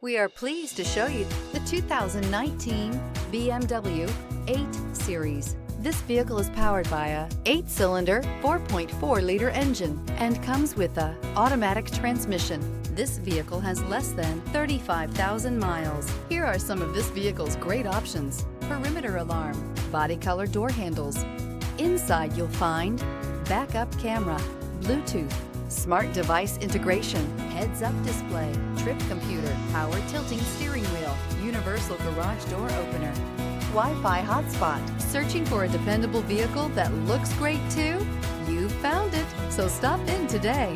We are pleased to show you the 2019 BMW 8 Series. This vehicle is powered by a 8-cylinder, 4.4-liter engine and comes with a automatic transmission. This vehicle has less than 35,000 miles. Here are some of this vehicle's great options: perimeter alarm, body color door handles. Inside you'll find backup camera, Bluetooth, smart device integration, heads-up display, trip computer, power tilting steering wheel, universal garage door opener, Wi-Fi hotspot. Searching for a dependable vehicle that looks great too? You found it, so stop in today.